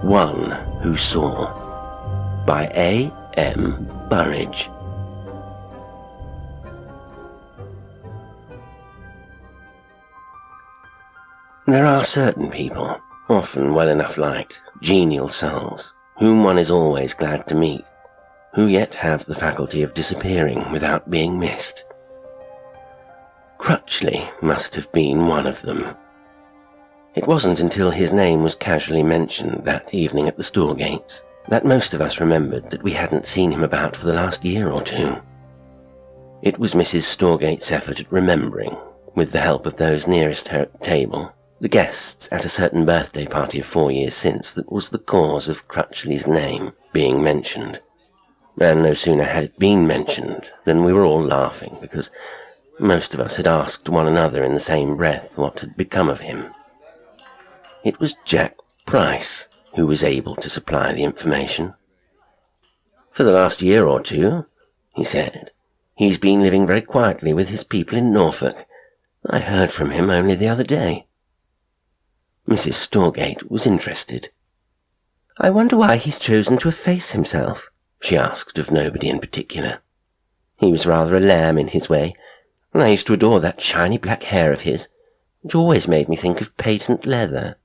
One Who Saw by A.M.Burrage. There are certain people, often well enough liked, genial souls, whom one is always glad to meet, who yet have the faculty of disappearing without being missed. Crutchley must have been one of them. It wasn't until his name was casually mentioned that evening at the store gates that most of us remembered that we hadn't seen him about for the last year or two. It was Mrs. Storegate's effort at remembering, with the help of those nearest her at the table, the guests at a certain birthday party of 4 years since, that was the cause of Crutchley's name being mentioned. And no sooner had it been mentioned than we were all laughing, because most of us had asked one another in the same breath what had become of him. It was Jack Price who was able to supply the information. "For the last year or two," he said, "he's been living very quietly with his people in Norfolk. I heard from him only the other day." Mrs. Storegate was interested. "I wonder why he's chosen to efface himself," she asked of nobody in particular. "He was rather a lamb in his way, and I used to adore that shiny black hair of his, which always made me think of patent leather.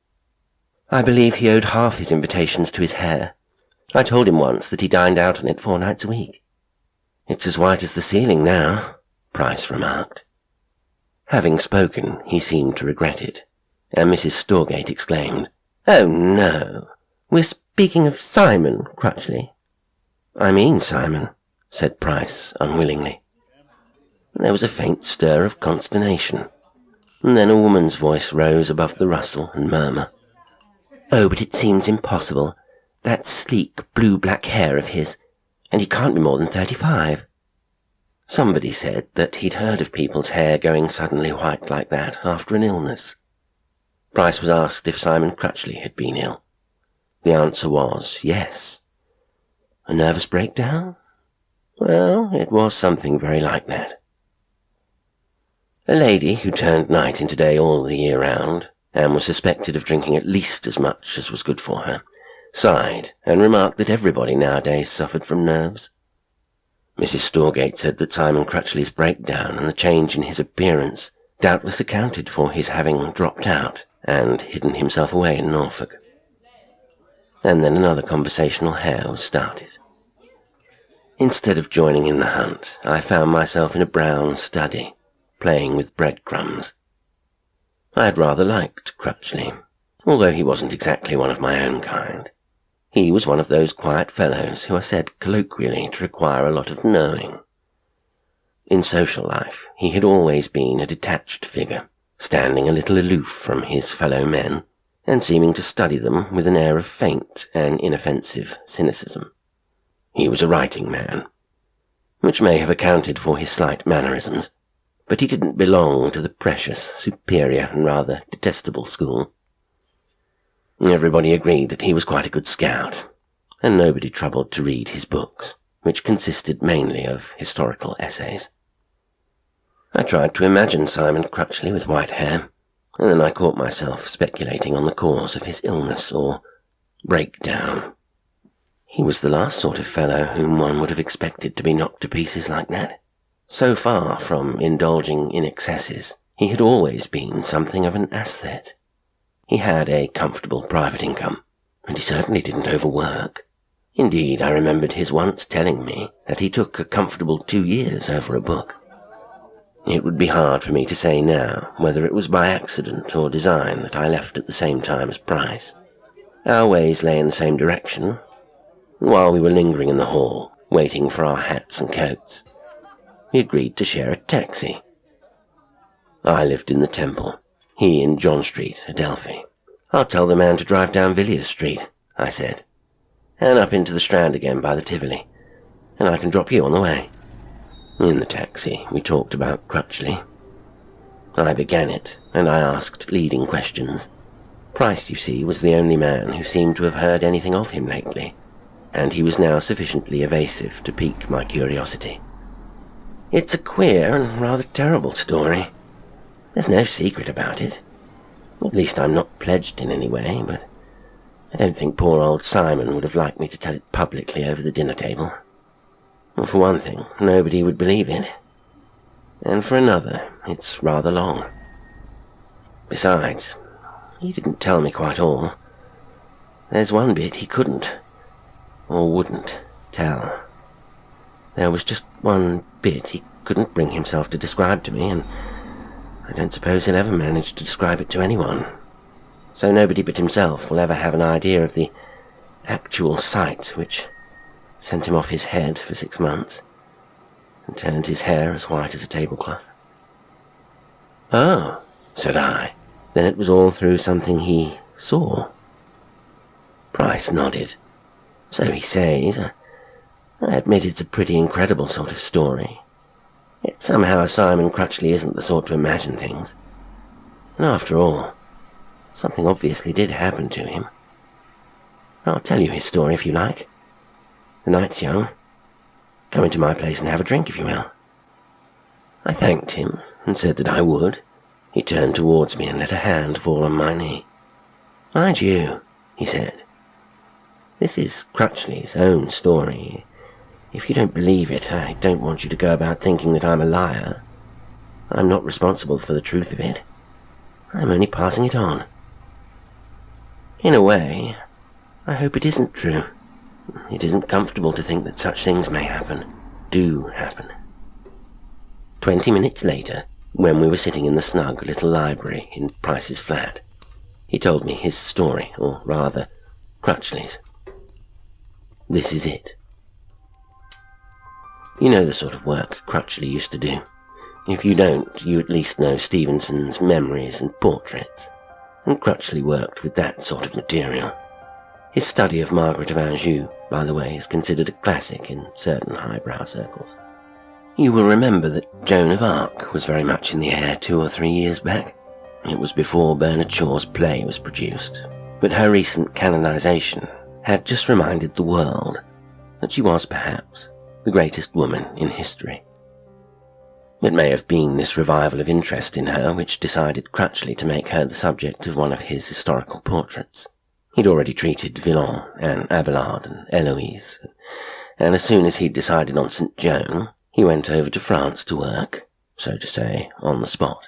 I believe he owed half his invitations to his hair. I told him once that he dined out on it 4 nights a week." "It's as white as the ceiling now," Price remarked. Having spoken, he seemed to regret it, and Mrs. Storegate exclaimed, "Oh no, we're speaking of Simon Crutchley." "I mean Simon," said Price unwillingly. There was a faint stir of consternation, and then a woman's voice rose above the rustle and murmur. "Oh, but it seems impossible. That sleek blue-black hair of his, and he can't be more than 35. Somebody said that he'd heard of people's hair going suddenly white like that after an illness. Price was asked if Simon Crutchley had been ill. The answer was yes. A nervous breakdown? Well, it was something very like that. A lady who turned night into day all the year round, and was suspected of drinking at least as much as was good for her, sighed and remarked that everybody nowadays suffered from nerves. Mrs. Storegate said that Simon Crutchley's breakdown and the change in his appearance doubtless accounted for his having dropped out and hidden himself away in Norfolk. And then another conversational hare was started. Instead of joining in the hunt, I found myself in a brown study, playing with breadcrumbs. I had rather liked Crutchley, although he wasn't exactly one of my own kind. He was one of those quiet fellows who are said colloquially to require a lot of knowing. In social life, he had always been a detached figure, standing a little aloof from his fellow men, and seeming to study them with an air of faint and inoffensive cynicism. He was a writing man, which may have accounted for his slight mannerisms, but he didn't belong to the precious, superior, and rather detestable school. Everybody agreed that he was quite a good scout, and nobody troubled to read his books, which consisted mainly of historical essays. I tried to imagine Simon Crutchley with white hair, and then I caught myself speculating on the cause of his illness or breakdown. He was the last sort of fellow whom one would have expected to be knocked to pieces like that. So far from indulging in excesses, he had always been something of an ascet. He had a comfortable private income, and he certainly didn't overwork. Indeed, I remembered his once telling me that he took a comfortable 2 years over a book. It would be hard for me to say now whether it was by accident or design that I left at the same time as Price. Our ways lay in the same direction. While we were lingering in the hall, waiting for our hats and coats, we agreed to share a taxi. I lived in the Temple, he in John Street, Adelphi. "I'll tell the man to drive down Villiers Street," I said, "and up into the Strand again by the Tivoli, and I can drop you on the way." In the taxi, we talked about Crutchley. I began it, and I asked leading questions. Price, you see, was the only man who seemed to have heard anything of him lately, and he was now sufficiently evasive to pique my curiosity. "It's a queer and rather terrible story. There's no secret about it. At least I'm not pledged in any way, but I don't think poor old Simon would have liked me to tell it publicly over the dinner table. Well, for one thing, nobody would believe it. And for another, it's rather long. Besides, he didn't tell me quite all. There's one bit he couldn't, or wouldn't, tell. There was just one bit he couldn't bring himself to describe to me, and I don't suppose he'll ever manage to describe it to anyone. So nobody but himself will ever have an idea of the actual sight which sent him off his head for 6 months and turned his hair as white as a tablecloth. "Oh," said I, "then it was all through something he saw." Price nodded. "So he says. I admit it's a pretty incredible sort of story. Yet somehow Simon Crutchley isn't the sort to imagine things. And after all, something obviously did happen to him. I'll tell you his story if you like. The night's young. Come into my place and have a drink if you will." I thanked him and said that I would. He turned towards me and let a hand fall on my knee. "Mind you," he said, "this is Crutchley's own story. If you don't believe it, I don't want you to go about thinking that I'm a liar. I'm not responsible for the truth of it. I'm only passing it on. In a way, I hope it isn't true. It isn't comfortable to think that such things may happen, do happen." 20 minutes later, when we were sitting in the snug little library in Price's flat, he told me his story, or rather, Crutchley's. This is it. You know the sort of work Crutchley used to do. If you don't, you at least know Stevenson's Memories and Portraits, and Crutchley worked with that sort of material. His study of Margaret of Anjou, by the way, is considered a classic in certain highbrow circles. You will remember that Joan of Arc was very much in the air 2 or 3 years back. It was before Bernard Shaw's play was produced, but her recent canonization had just reminded the world that she was perhaps the greatest woman in history. It may have been this revival of interest in her which decided Crutchley to make her the subject of one of his historical portraits. He'd already treated Villon and Abelard and Eloise, and as soon as he'd decided on St. Joan, he went over to France to work, so to say, on the spot.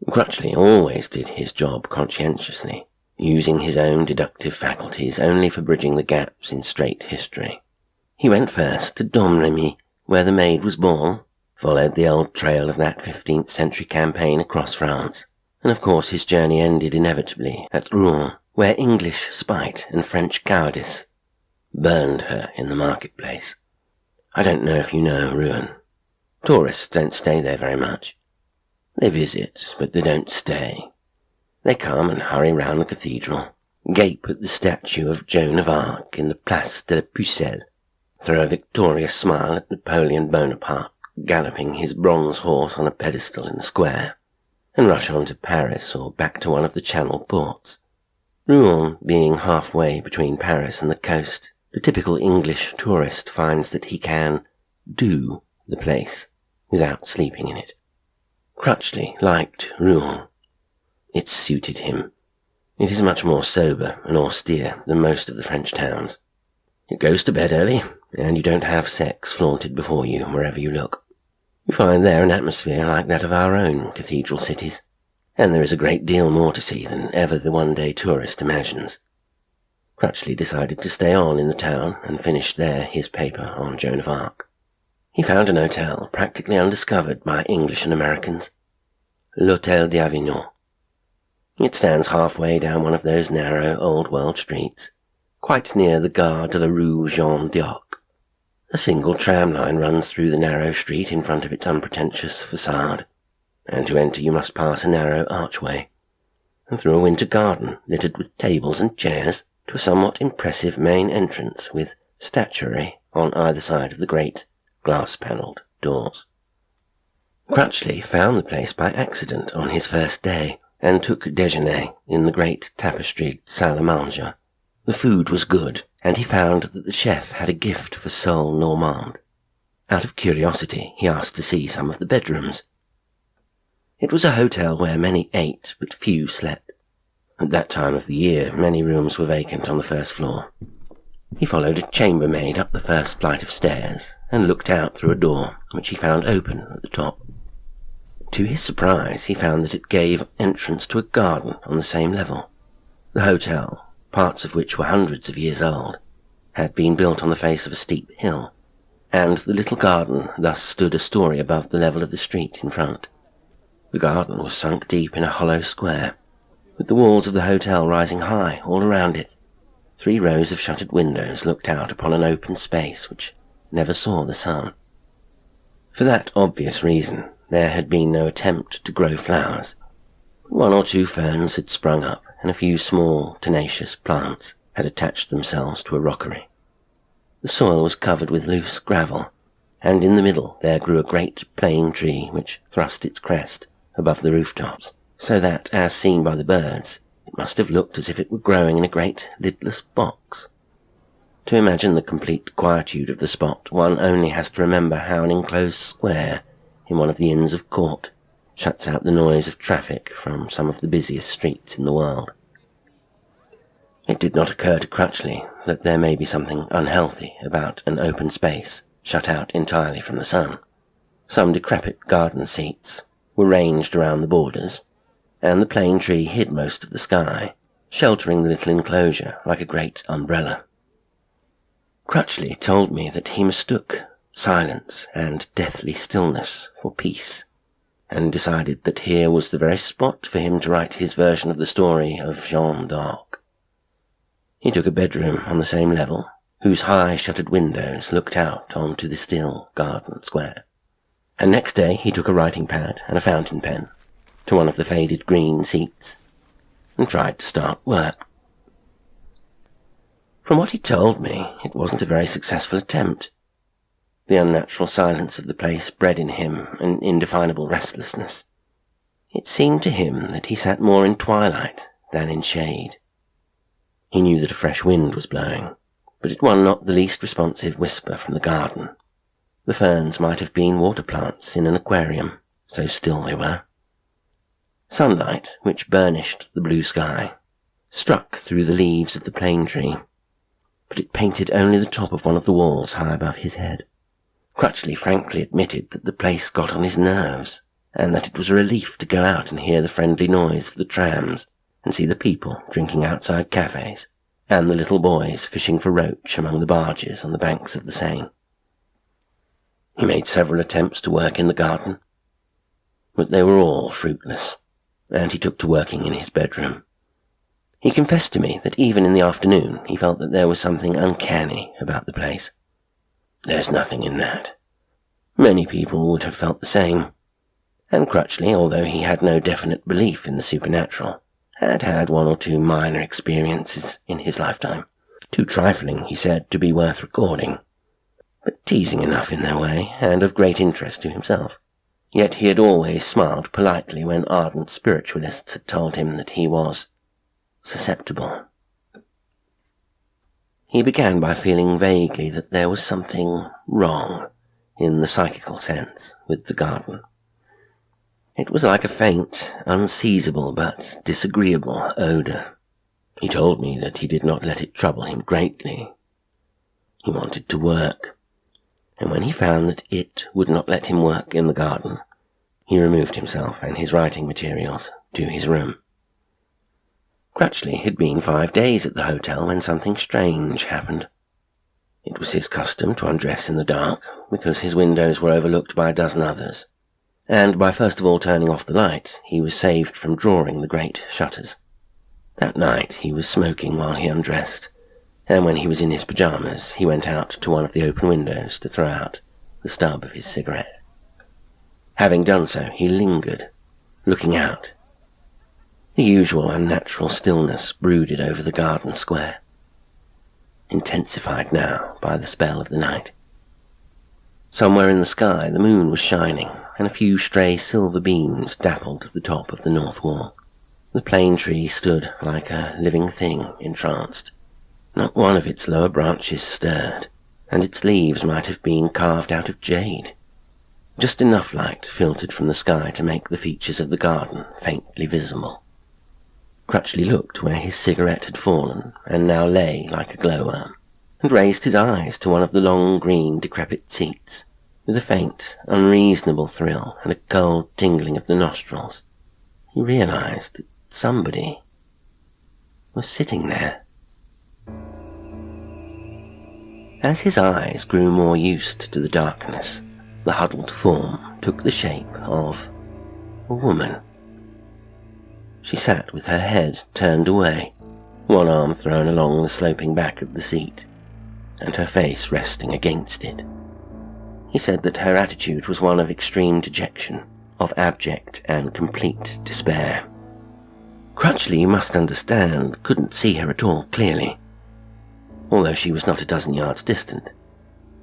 Crutchley always did his job conscientiously, using his own deductive faculties only for bridging the gaps in straight history. He went first to Domremy, where the Maid was born, followed the old trail of that 15th century campaign across France, and of course his journey ended inevitably at Rouen, where English spite and French cowardice burned her in the marketplace. I don't know if you know Rouen. Tourists don't stay there very much. They visit, but they don't stay. They come and hurry round the cathedral, gape at the statue of Joan of Arc in the Place de la Pucelle, throw a victorious smile at Napoleon Bonaparte galloping his bronze horse on a pedestal in the square, and rush on to Paris or back to one of the Channel ports. Rouen being halfway between Paris and the coast, the typical English tourist finds that he can do the place without sleeping in it. Crutchley liked Rouen. It suited him. It is much more sober and austere than most of the French towns. It goes to bed early, and you don't have sex flaunted before you wherever you look. You find there an atmosphere like that of our own cathedral cities, and there is a great deal more to see than ever the one-day tourist imagines. Crutchley decided to stay on in the town and finish there his paper on Joan of Arc. He found an hotel practically undiscovered by English and Americans, l'Hôtel d'Avignon. It stands halfway down one of those narrow old-world streets, quite near the Gare de la Rue Jean d'Arc. A single tram line runs through the narrow street in front of its unpretentious facade, and to enter you must pass a narrow archway, and through a winter garden littered with tables and chairs to a somewhat impressive main entrance with statuary on either side of the great glass-panelled doors. Crutchley found the place by accident on his first day, and took déjeuner in the great tapestried salle à manger. The food was good, and he found that the chef had a gift for sole Normande. Out of curiosity, he asked to see some of the bedrooms. It was a hotel where many ate, but few slept. At that time of the year, many rooms were vacant on the first floor. He followed a chambermaid up the first flight of stairs and looked out through a door, which he found open at the top. To his surprise, he found that it gave entrance to a garden on the same level. The hotel, parts of which were hundreds of years old, had been built on the face of a steep hill, and the little garden thus stood a story above the level of the street in front. The garden was sunk deep in a hollow square, with the walls of the hotel rising high all around it. 3 rows of shuttered windows looked out upon an open space which never saw the sun. For that obvious reason, there had been no attempt to grow flowers. 1 or 2 ferns had sprung up, and a few small, tenacious plants had attached themselves to a rockery. The soil was covered with loose gravel, and in the middle there grew a great plane tree which thrust its crest above the rooftops, so that, as seen by the birds, it must have looked as if it were growing in a great lidless box. To imagine the complete quietude of the spot, one only has to remember how an enclosed square in one of the Inns of Court shuts out the noise of traffic from some of the busiest streets in the world. It did not occur to Crutchley that there may be something unhealthy about an open space shut out entirely from the sun. Some decrepit garden seats were ranged around the borders, and the plane tree hid most of the sky, sheltering the little enclosure like a great umbrella. Crutchley told me that he mistook silence and deathly stillness for peace, and decided that here was the very spot for him to write his version of the story of Joan of Arc. He took a bedroom on the same level, whose high shuttered windows looked out onto the still garden square. And next day he took a writing pad and a fountain pen to one of the faded green seats and tried to start work. From what he told me, it wasn't a very successful attempt. The unnatural silence of the place bred in him an indefinable restlessness. It seemed to him that he sat more in twilight than in shade. He knew that a fresh wind was blowing, but it won not the least responsive whisper from the garden. The ferns might have been water plants in an aquarium, so still they were. Sunlight, which burnished the blue sky, struck through the leaves of the plane tree, but it painted only the top of one of the walls high above his head. Crutchley frankly admitted that the place got on his nerves, and that it was a relief to go out and hear the friendly noise of the trams, and see the people drinking outside cafes, and the little boys fishing for roach among the barges on the banks of the Seine. He made several attempts to work in the garden, but they were all fruitless, and he took to working in his bedroom. He confessed to me that even in the afternoon he felt that there was something uncanny about the place. "There's nothing in that." Many people would have felt the same, and Crutchley, although he had no definite belief in the supernatural, had had 1 or 2 minor experiences in his lifetime, too trifling, he said, to be worth recording, but teasing enough in their way, and of great interest to himself. Yet he had always smiled politely when ardent spiritualists had told him that he was susceptible. He began by feeling vaguely that there was something wrong, in the psychical sense, with the garden. It was like a faint, unseizable but disagreeable odour. He told me that he did not let it trouble him greatly. He wanted to work, and when he found that it would not let him work in the garden, he removed himself and his writing materials to his room. Crutchley had been 5 days at the hotel when something strange happened. It was his custom to undress in the dark, because his windows were overlooked by a dozen others, and by first of all turning off the light, he was saved from drawing the great shutters. That night he was smoking while he undressed, and when he was in his pyjamas, he went out to one of the open windows to throw out the stub of his cigarette. Having done so, he lingered, looking out. The usual unnatural stillness brooded over the garden square, intensified now by the spell of the night. Somewhere in the sky the moon was shining, and a few stray silver beams dappled the top of the north wall. The plane tree stood like a living thing entranced. Not one of its lower branches stirred, and its leaves might have been carved out of jade. Just enough light filtered from the sky to make the features of the garden faintly visible. Crutchley looked where his cigarette had fallen and now lay like a glowworm, and raised his eyes to one of the long green decrepit seats, with a faint, unreasonable thrill and a cold tingling of the nostrils. He realized that somebody was sitting there. As his eyes grew more used to the darkness, the huddled form took the shape of a woman. She sat with her head turned away, one arm thrown along the sloping back of the seat, and her face resting against it. He said that her attitude was one of extreme dejection, of abject and complete despair. Crutchley, you must understand, couldn't see her at all clearly, although she was not a dozen yards distant.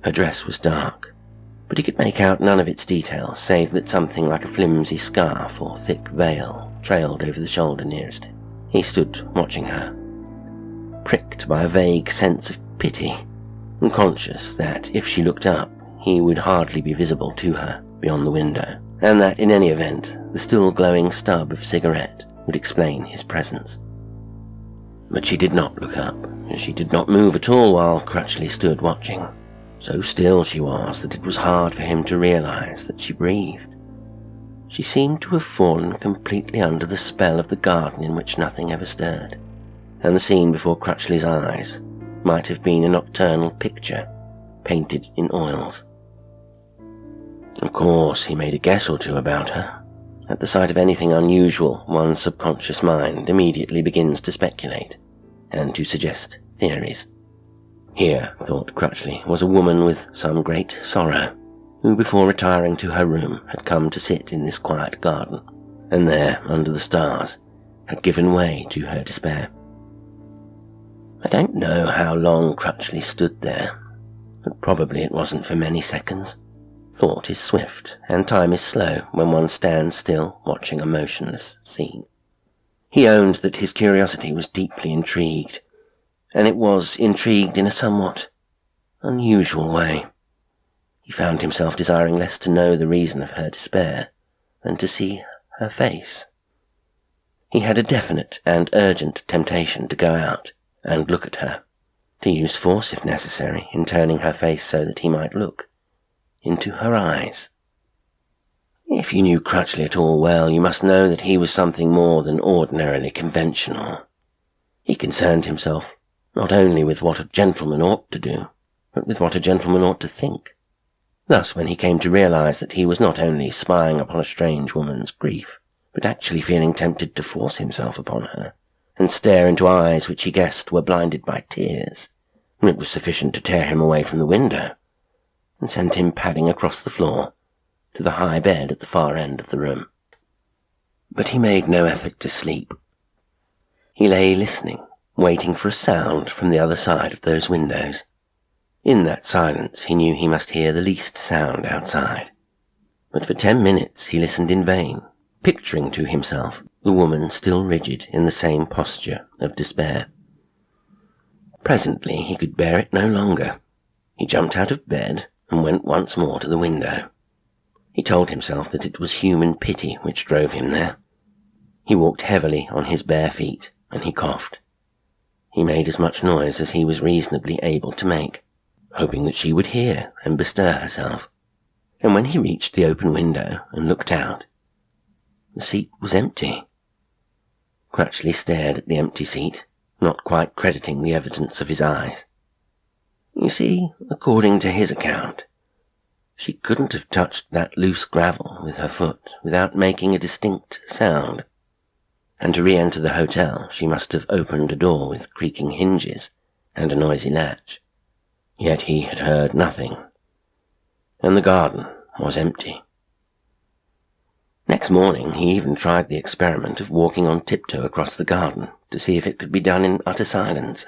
Her dress was dark, but he could make out none of its details, save that something like a flimsy scarf or thick veil trailed over the shoulder nearest him. He stood watching her, pricked by a vague sense of pity, and conscious that if she looked up, he would hardly be visible to her beyond the window, and that in any event, the still glowing stub of cigarette would explain his presence. But she did not look up, and she did not move at all while Crutchley stood watching. So still she was that it was hard for him to realize that she breathed. She seemed to have fallen completely under the spell of the garden in which nothing ever stirred, and the scene before Crutchley's eyes might have been a nocturnal picture painted in oils. Of course, he made a guess or two about her. At the sight of anything unusual, one's subconscious mind immediately begins to speculate and to suggest theories. Here, thought Crutchley, was a woman with some great sorrow, who before retiring to her room had come to sit in this quiet garden, and there, under the stars, had given way to her despair. I don't know how long Crutchley stood there, but probably it wasn't for many seconds. Thought is swift, and time is slow when one stands still watching a motionless scene. He owned that his curiosity was deeply intrigued, and it was intrigued in a somewhat unusual way. He found himself desiring less to know the reason of her despair than to see her face. He had a definite and urgent temptation to go out and look at her, to use force if necessary in turning her face so that he might look into her eyes. If you knew Crutchley at all well, you must know that he was something more than ordinarily conventional. He concerned himself not only with what a gentleman ought to do, but with what a gentleman ought to think. Thus, when he came to realize that he was not only spying upon a strange woman's grief, but actually feeling tempted to force himself upon her, and stare into eyes which he guessed were blinded by tears, it was sufficient to tear him away from the window, and send him padding across the floor to the high bed at the far end of the room. But he made no effort to sleep. He lay listening, waiting for a sound from the other side of those windows. In that silence he knew he must hear the least sound outside. But for 10 minutes he listened in vain, picturing to himself the woman still rigid in the same posture of despair. Presently he could bear it no longer. He jumped out of bed and went once more to the window. He told himself that it was human pity which drove him there. He walked heavily on his bare feet, and he coughed. He made as much noise as he was reasonably able to make, hoping that she would hear and bestir herself. And when he reached the open window and looked out, the seat was empty. Crutchley stared at the empty seat, not quite crediting the evidence of his eyes. You see, according to his account, she couldn't have touched that loose gravel with her foot without making a distinct sound, and to re-enter the hotel she must have opened a door with creaking hinges and a noisy latch. Yet he had heard nothing, and the garden was empty. Next morning he even tried the experiment of walking on tiptoe across the garden to see if it could be done in utter silence,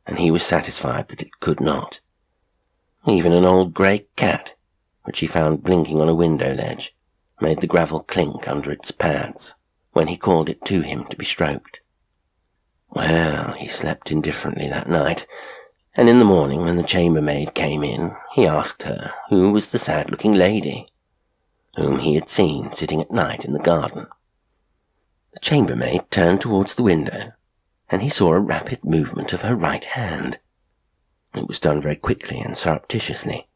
and he was satisfied that it could not. Even an old grey cat, which he found blinking on a window ledge, made the gravel clink under its pads when he called it to him to be stroked. Well, he slept indifferently that night, and in the morning when the chambermaid came in, he asked her who was the sad-looking lady whom he had seen sitting at night in the garden. The chambermaid turned towards the window, and he saw a rapid movement of her right hand. It was done very quickly and surreptitiously,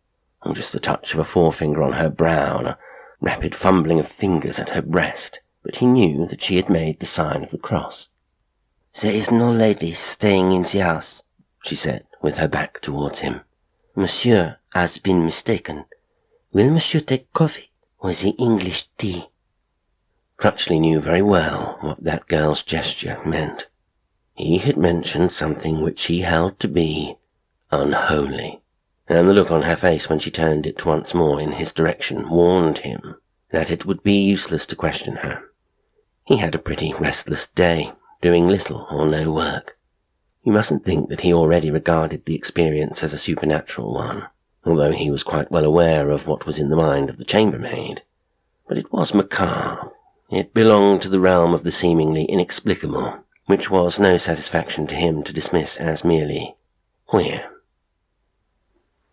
or just the touch of a forefinger on her brow and a rapid fumbling of fingers at her breast, but he knew that she had made the sign of the cross. "There is no lady staying in the house," she said, with her back towards him. "Monsieur has been mistaken. Will monsieur take coffee or the English tea?" Crutchley knew very well what that girl's gesture meant. He had mentioned something which he held to be unholy, and the look on her face when she turned it once more in his direction warned him that it would be useless to question her. He had a pretty restless day, doing little or no work. You mustn't think that he already regarded the experience as a supernatural one, although he was quite well aware of what was in the mind of the chambermaid. But it was macabre. It belonged to the realm of the seemingly inexplicable, which was no satisfaction to him to dismiss as merely queer.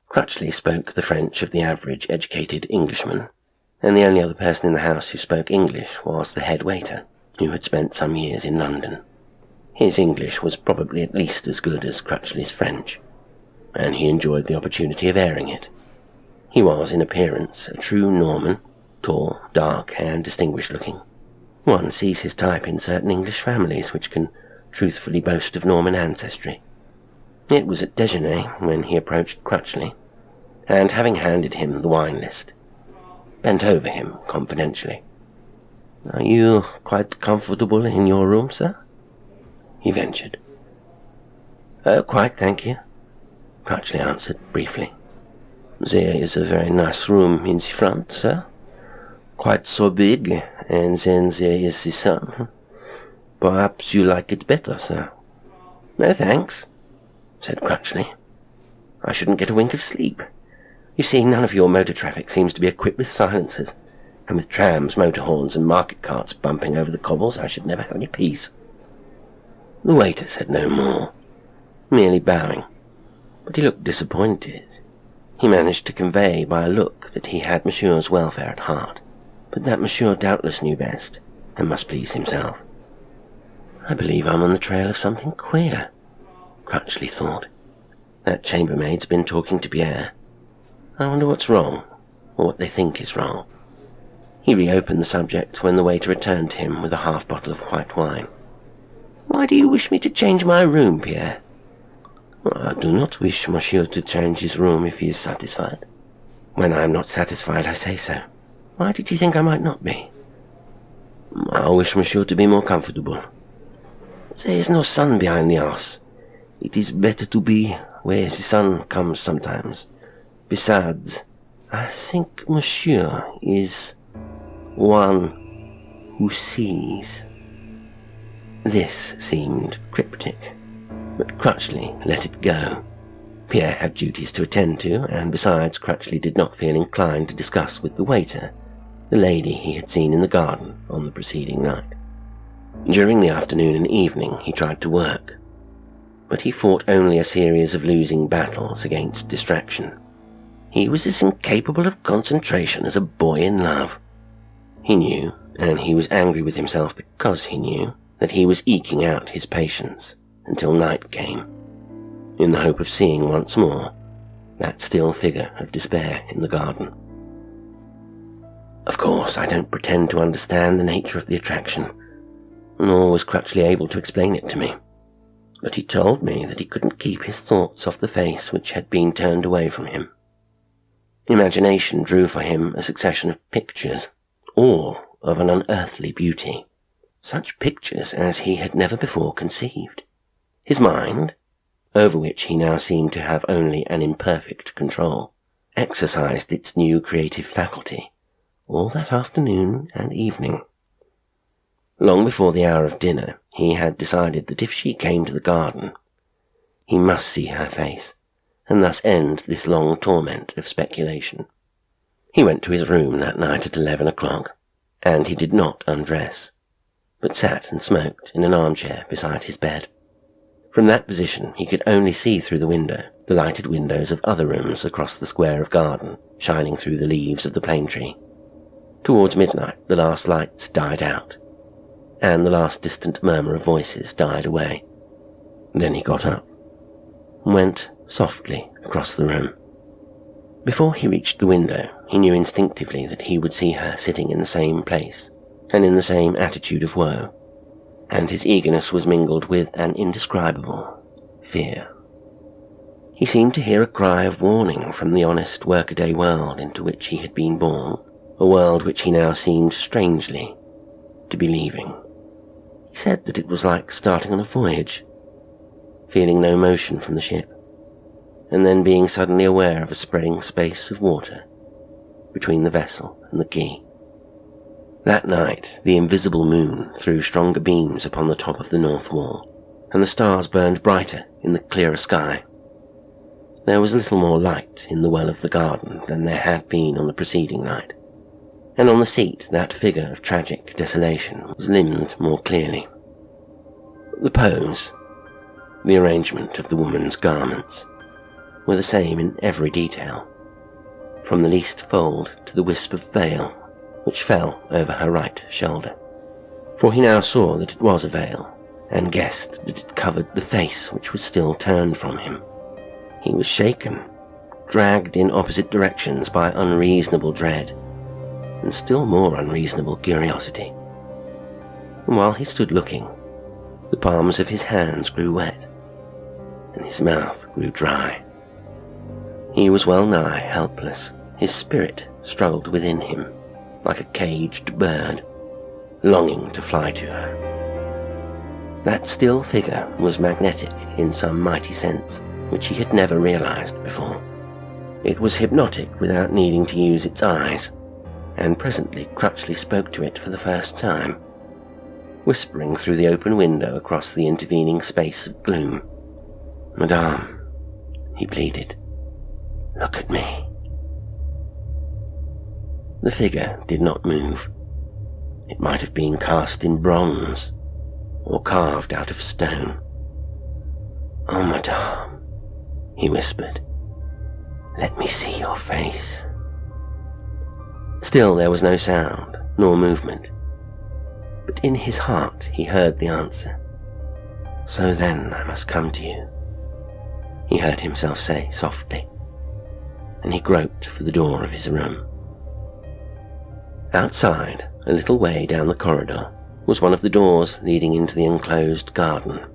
Crutchley spoke the French of the average educated Englishman, and the only other person in the house who spoke English was the head waiter, who had spent some years in London. His English was probably at least as good as Crutchley's French, and he enjoyed the opportunity of airing it. He was, in appearance, a true Norman, tall, dark, and distinguished-looking. One sees his type in certain English families which can truthfully boast of Norman ancestry. It was at déjeuner when he approached Crutchley, and having handed him the wine list, bent over him confidentially. "Are you quite comfortable in your room, sir?" he ventured. "Oh, quite, thank you," Crutchley answered briefly. "There is a very nice room in the front, sir. Quite so big, and then there is the sun. Perhaps you like it better, sir." "No, thanks," said Crutchley. "I shouldn't get a wink of sleep. You see, none of your motor traffic seems to be equipped with silencers, and with trams, motor horns, and market carts bumping over the cobbles, I should never have any peace." The waiter said no more, merely bowing, but he looked disappointed. He managed to convey by a look that he had Monsieur's welfare at heart, but that Monsieur doubtless knew best, and must please himself. "I believe I'm on the trail of something queer," Crutchley thought. "That chambermaid's been talking to Pierre. I wonder what's wrong, or what they think is wrong." He reopened the subject when the waiter returned to him with a half bottle of white wine. "Why do you wish me to change my room, Pierre?" "I do not wish Monsieur to change his room if he is satisfied." "When I am not satisfied, I say so. Why did you think I might not be?" "I wish Monsieur to be more comfortable." "There is no sun behind the house. It is better to be where the sun comes sometimes. Besides, I think Monsieur is one who sees." This seemed cryptic, but Crutchley let it go. Pierre had duties to attend to, and besides, Crutchley did not feel inclined to discuss with the waiter the lady he had seen in the garden on the preceding night. During the afternoon and evening he tried to work, but he fought only a series of losing battles against distraction. He was as incapable of concentration as a boy in love. He knew, and he was angry with himself because he knew, that he was eking out his patience until night came, in the hope of seeing once more that still figure of despair in the garden. Of course, I don't pretend to understand the nature of the attraction, nor was Crutchley able to explain it to me, but he told me that he couldn't keep his thoughts off the face which had been turned away from him. Imagination drew for him a succession of pictures, all of an unearthly beauty, such pictures as he had never before conceived. His mind, over which he now seemed to have only an imperfect control, exercised its new creative faculty all that afternoon and evening. Long before the hour of dinner, he had decided that if she came to the garden, he must see her face, and thus end this long torment of speculation. He went to his room that night at 11 o'clock, and he did not undress, but sat and smoked in an armchair beside his bed. From that position he could only see through the window the lighted windows of other rooms across the square of garden, shining through the leaves of the plane tree. Towards midnight the last lights died out, and the last distant murmur of voices died away. Then he got up and went softly across the room. Before he reached the window, he knew instinctively that he would see her sitting in the same place and in the same attitude of woe, and his eagerness was mingled with an indescribable fear. He seemed to hear a cry of warning from the honest workaday world into which he had been born, a world which he now seemed strangely to be leaving. He said that it was like starting on a voyage, feeling no motion from the ship, and then being suddenly aware of a spreading space of water between the vessel and the quay. That night, the invisible moon threw stronger beams upon the top of the north wall, and the stars burned brighter in the clearer sky. There was little more light in the well of the garden than there had been on the preceding night, and on the seat that figure of tragic desolation was limned more clearly. The pose, the arrangement of the woman's garments, were the same in every detail, from the least fold to the wisp of veil which fell over her right shoulder. For he now saw that it was a veil, and guessed that it covered the face which was still turned from him. He was shaken, dragged in opposite directions by unreasonable dread, and still more unreasonable curiosity. And while he stood looking, the palms of his hands grew wet, and his mouth grew dry. He was well nigh helpless. His spirit struggled within him, like a caged bird, longing to fly to her. That still figure was magnetic in some mighty sense, which he had never realized before. It was hypnotic without needing to use its eyes, and presently Crutchley spoke to it for the first time, whispering through the open window across the intervening space of gloom. "Madame," he pleaded, "look at me." The figure did not move. It might have been cast in bronze, or carved out of stone. "Oh, madame," he whispered, "let me see your face." Still there was no sound, nor movement, but in his heart he heard the answer. "So then I must come to you," he heard himself say softly, and he groped for the door of his room. Outside, a little way down the corridor, was one of the doors leading into the enclosed garden.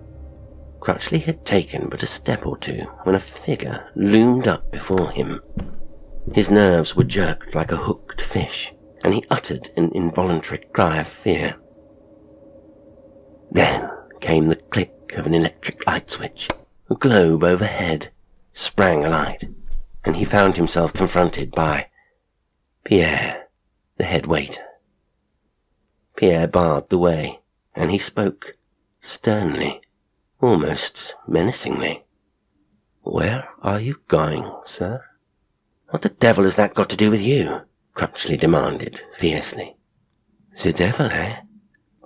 Crutchley had taken but a step or two when a figure loomed up before him. His nerves were jerked like a hooked fish, and he uttered an involuntary cry of fear. Then came the click of an electric light switch. A globe overhead sprang alight, and he found himself confronted by Pierre, the head waiter. Pierre barred the way, and he spoke sternly, almost menacingly. "Where are you going, sir?" "What the devil has that got to do with you?" Crutchley demanded fiercely. "The devil, eh?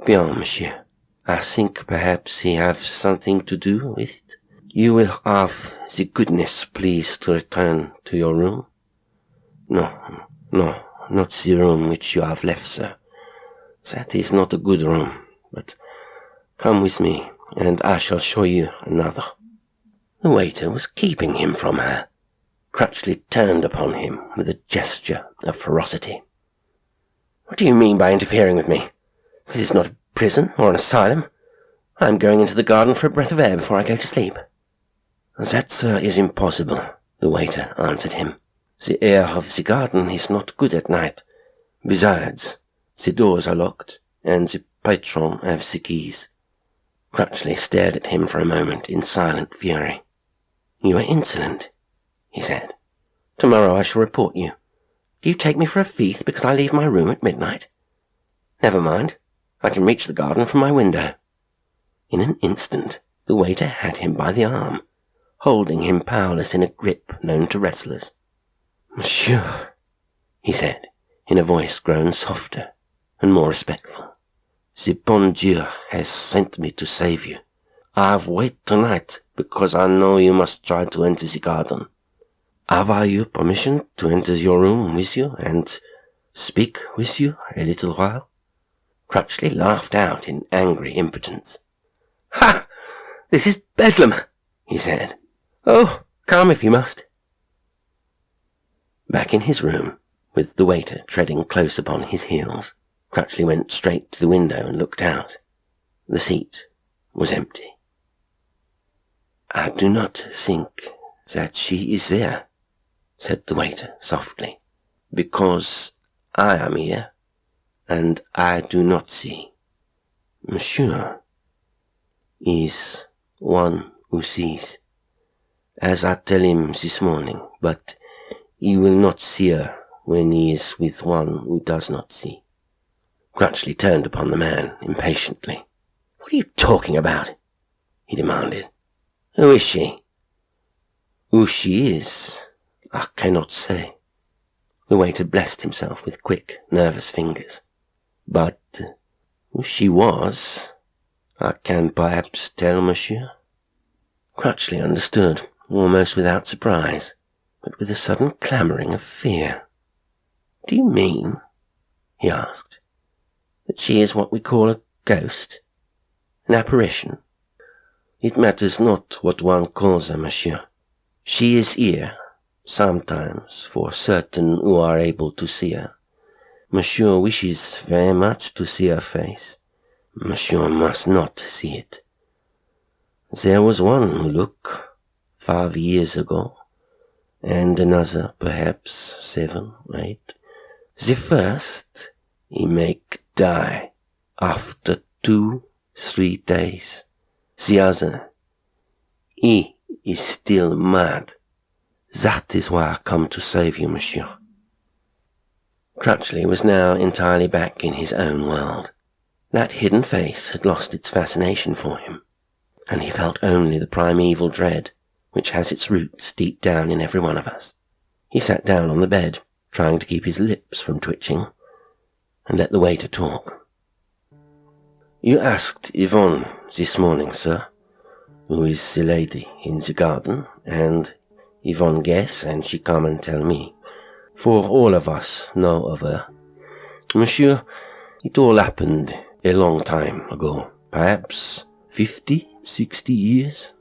Bien, monsieur. I think perhaps he have something to do with it. You will have the goodness, please, to return to your room." No, not the room which you have left, sir. That is not a good room, but come with me, and I shall show you another." The waiter was keeping him from her. Crutchley turned upon him with a gesture of ferocity. "What do you mean by interfering with me? This is not a prison or an asylum. I am going into the garden for a breath of air before I go to sleep." "That, sir, is impossible," the waiter answered him. "The air of the garden is not good at night. Besides, the doors are locked, and the patron has the keys." Crutchley stared at him for a moment in silent fury. "You are insolent," he said. "Tomorrow I shall report you. Do you take me for a thief because I leave my room at midnight? Never mind, I can reach the garden from my window." In an instant, the waiter had him by the arm, holding him powerless in a grip known to wrestlers. "Monsieur," he said, in a voice grown softer and more respectful, "the bon Dieu has sent me to save you. I have waited tonight because I know you must try to enter the garden. Have I your permission to enter your room with you and speak with you a little while?" Crutchley laughed out in angry impotence. "Ha! This is bedlam," he said. "Oh, come if you must." Back in his room, with the waiter treading close upon his heels, Crutchley went straight to the window and looked out. The seat was empty. "I do not think that she is there," said the waiter softly, "because I am here, and I do not see. Monsieur is one who sees, as I tell him this morning, but he will not see her when he is with one who does not see." Crutchley turned upon the man impatiently. "What are you talking about?" he demanded. "Who is she?" "Who she is, I cannot say." The waiter blessed himself with quick, nervous fingers. "But who she was, I can perhaps tell, monsieur." Crutchley understood, almost without surprise, but with a sudden clamouring of fear. "Do you mean," he asked, "that she is what we call a ghost? An apparition?" "It matters not what one calls her, monsieur. She is here, sometimes, for certain who are able to see her. Monsieur wishes very much to see her face. Monsieur must not see it. There was one who looked 5 years ago, and another perhaps 7, 8. The first he make die after 2, 3 days. The other, he is still mad. That is why I come to save you, monsieur." Crutchley was now entirely back in his own world. That hidden face had lost its fascination for him, and he felt only the primeval dread which has its roots deep down in every one of us. He sat down on the bed, trying to keep his lips from twitching, and let the waiter talk. "You asked Yvonne this morning, sir, who is the lady in the garden, and Yvonne guess, and she come and tell me, for all of us know of her. Monsieur, it all happened a long time ago, perhaps 50, 60 years.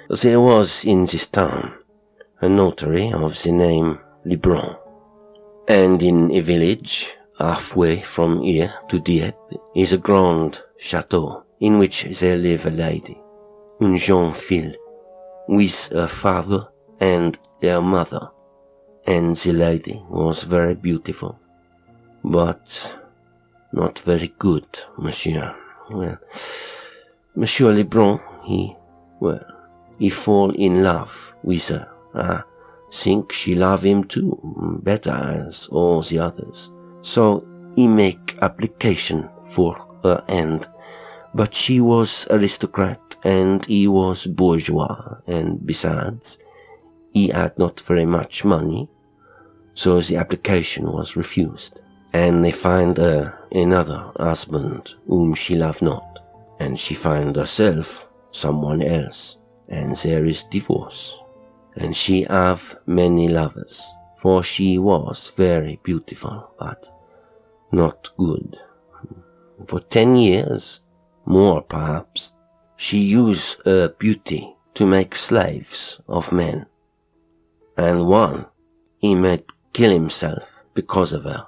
There was in this town a notary of the name Lebrun, and in a village halfway from here to Dieppe is a grand chateau in which there live a lady, une jeune fille, with her father and her mother, and the lady was very beautiful, but not very good, monsieur. Well, Monsieur Lebrun, he fall in love with her. I think she love him too, better as all the others. So he make application for her hand, but she was aristocrat and he was bourgeois, and besides, he had not very much money, so the application was refused, and they find her another husband whom she loved not, and she find herself someone else, and there is divorce, and she have many lovers, for she was very beautiful, but not good. For 10 years, more perhaps, she used her beauty to make slaves of men, and one he made kill himself because of her,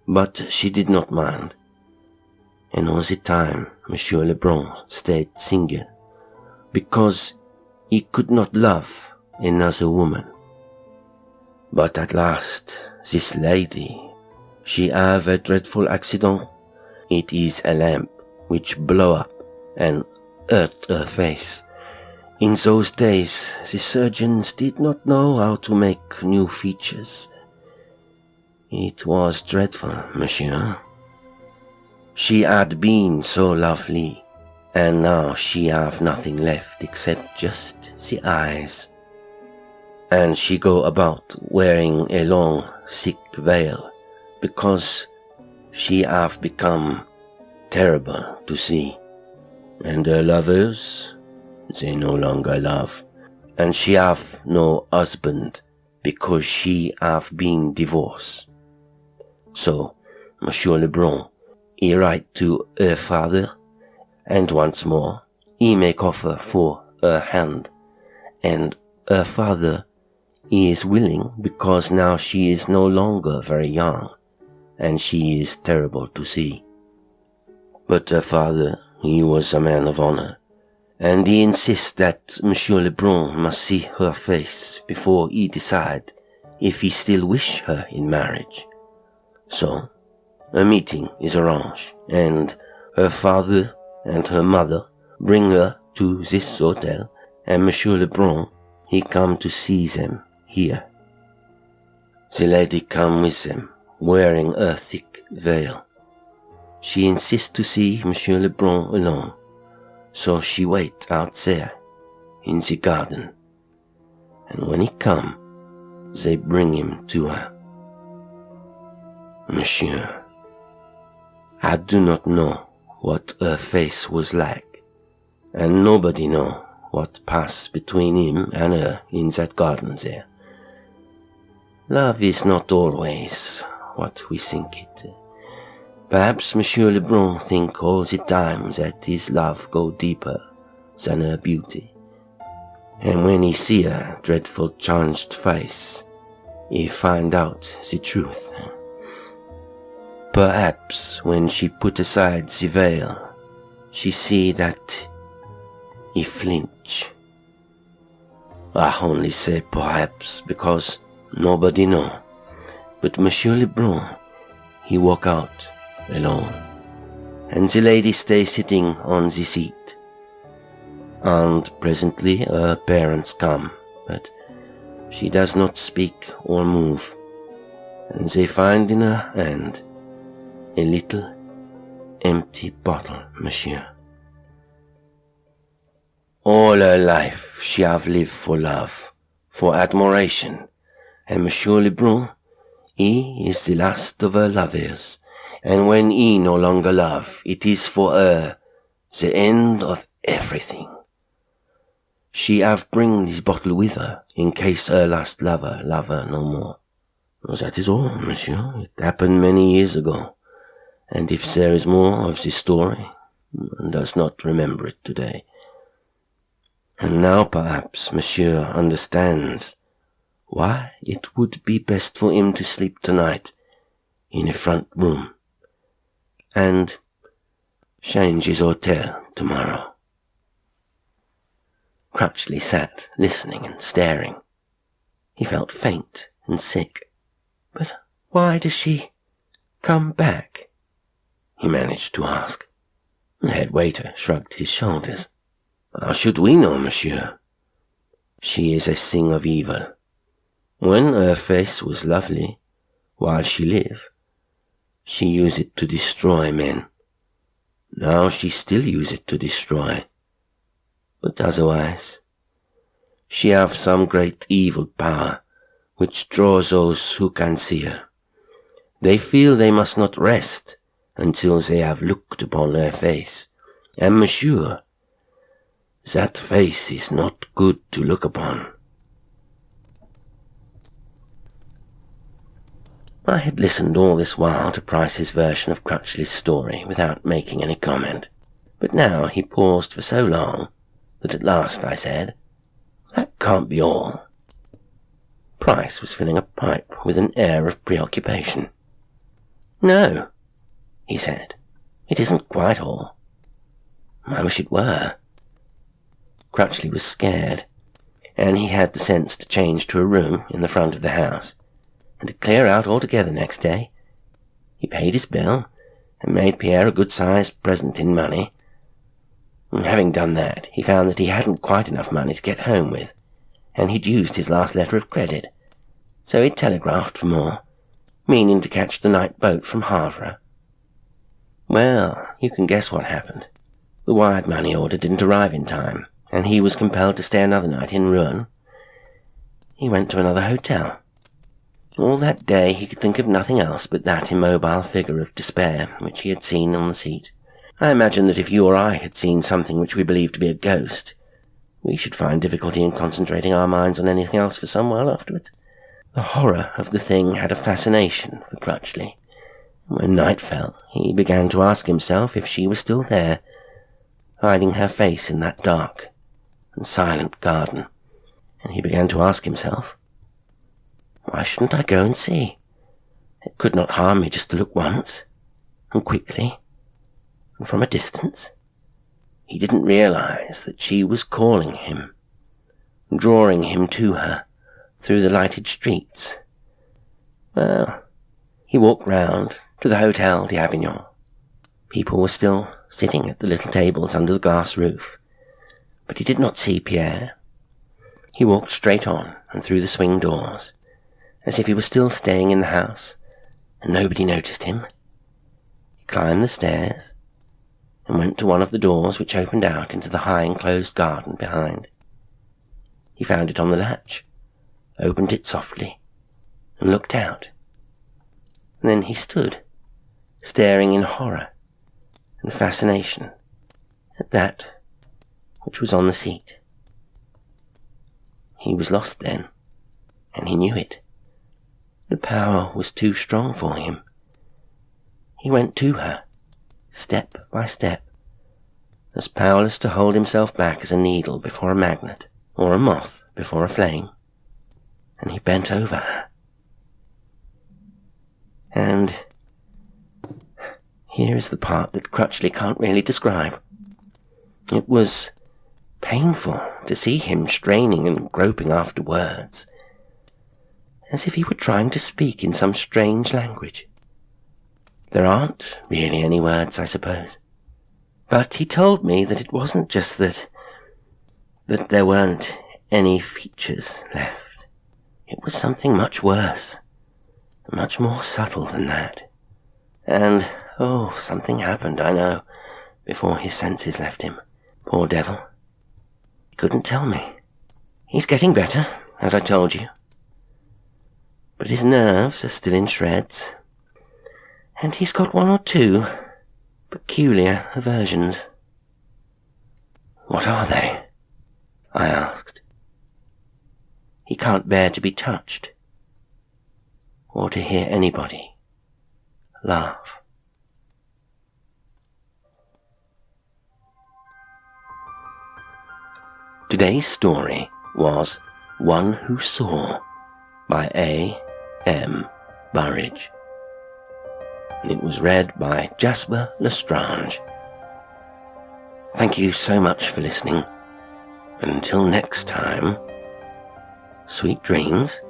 but she did not mind, and all the time Monsieur Lebrun stayed single, because he could not love another woman. But at last, this lady, she have a dreadful accident. It is a lamp which blow up and hurt her face. In those days, the surgeons did not know how to make new features. It was dreadful, monsieur. She had been so lovely, and now she have nothing left except just the eyes. And she go about wearing a long, thick veil, because she have become terrible to see. And her lovers, they no longer love, and she have no husband, because she have been divorced. So, Monsieur Lebrun, he write to her father, and once more he make offer for her hand, and her father he is willing because now she is no longer very young, and she is terrible to see. But her father, he was a man of honor, and he insists that Monsieur Lebrun must see her face before he decide if he still wish her in marriage. So, a meeting is arranged, and her father and her mother bring her to this hotel, and Monsieur Lebrun, he come to see them here. The lady come with them, wearing a thick veil. She insists to see Monsieur Lebrun alone, so she wait out there, in the garden, and when he come, they bring him to her. Monsieur, I do not know what her face was like, and nobody know what passed between him and her in that garden there. Love is not always what we think it. Perhaps Monsieur Lebrun think all the time that his love go deeper than her beauty, and when he see her dreadful changed face, he find out the truth. Perhaps when she put aside the veil, she see that he flinch. I only say perhaps because nobody know, but Monsieur Lebrun, he walk out alone, and the lady stay sitting on the seat. And presently her parents come, but she does not speak or move, and they find in her hand a little empty bottle, monsieur. All her life she have lived for love, for admiration, and Monsieur Lebrun, he is the last of her lovers, and when he no longer love, it is for her the end of everything. She have bring this bottle with her, in case her last lover love her no more. That is all, monsieur. It happened many years ago, and if there is more of the story, one does not remember it today. And now perhaps monsieur understands why it would be best for him to sleep tonight in a front room, and change his hotel tomorrow. Crutchley sat, listening and staring. He felt faint and sick. But why does she come back? He managed to ask. The head waiter shrugged his shoulders. How should we know, monsieur? She is a thing of evil. When her face was lovely, while she lived, she used it to destroy men. Now she still use it to destroy. But otherwise, she have some great evil power which draws those who can see her. They feel they must not rest until they have looked upon her face. And monsieur, that face is not good to look upon. I had listened all this while to Price's version of Crutchley's story without making any comment, but now he paused for so long that at last I said, "That can't be all." Price was filling a pipe with an air of preoccupation. "No," he said, "it isn't quite all. I wish it were." Crutchley was scared, and he had the sense to change to a room in the front of the house, and to clear out altogether next day. He paid his bill, and made Pierre a good-sized present in money. And having done that, he found that he hadn't quite enough money to get home with, and he'd used his last letter of credit. So he telegraphed for more, meaning to catch the night boat from Havre. Well, you can guess what happened. The wired money order didn't arrive in time, and he was compelled to stay another night in Rouen. He went to another hotel. All that day he could think of nothing else but that immobile figure of despair which he had seen on the seat. I imagine that if you or I had seen something which we believed to be a ghost, we should find difficulty in concentrating our minds on anything else for some while afterwards. The horror of the thing had a fascination for Crutchley, When night fell, he began to ask himself if she was still there, hiding her face in that dark and silent garden. And he began to ask himself, why shouldn't I go and see? It could not harm me just to look once, and quickly, and from a distance. He didn't realize that she was calling him, drawing him to her through the lighted streets. Well, he walked round to the Hotel d'Avignon. People were still sitting at the little tables under the glass roof, but he did not see Pierre. He walked straight on and through the swing doors, as if he were still staying in the house, and nobody noticed him. He climbed the stairs and went to one of the doors which opened out into the high enclosed garden behind. He found it on the latch, opened it softly, and looked out. And then he stood, staring in horror and fascination at that which was on the seat. He was lost then, and he knew it. The power was too strong for him. He went to her, step by step, as powerless to hold himself back as a needle before a magnet, or a moth before a flame, and he bent over her. And here is the part that Crutchley can't really describe. It was painful to see him straining and groping after words, as if he were trying to speak in some strange language. There aren't really any words, I suppose. But he told me that it wasn't just that there weren't any features left. It was something much worse, much more subtle than that. And, something happened, I know, before his senses left him. Poor devil. He couldn't tell me. He's getting better, as I told you. But his nerves are still in shreds, and he's got one or two peculiar aversions. What are they? I asked. He can't bear to be touched, or to hear anybody laugh. Today's story was One Who Saw by A.M.Burrage. It was read by Jasper L'Estrange. Thank you so much for listening, and until next time, sweet dreams.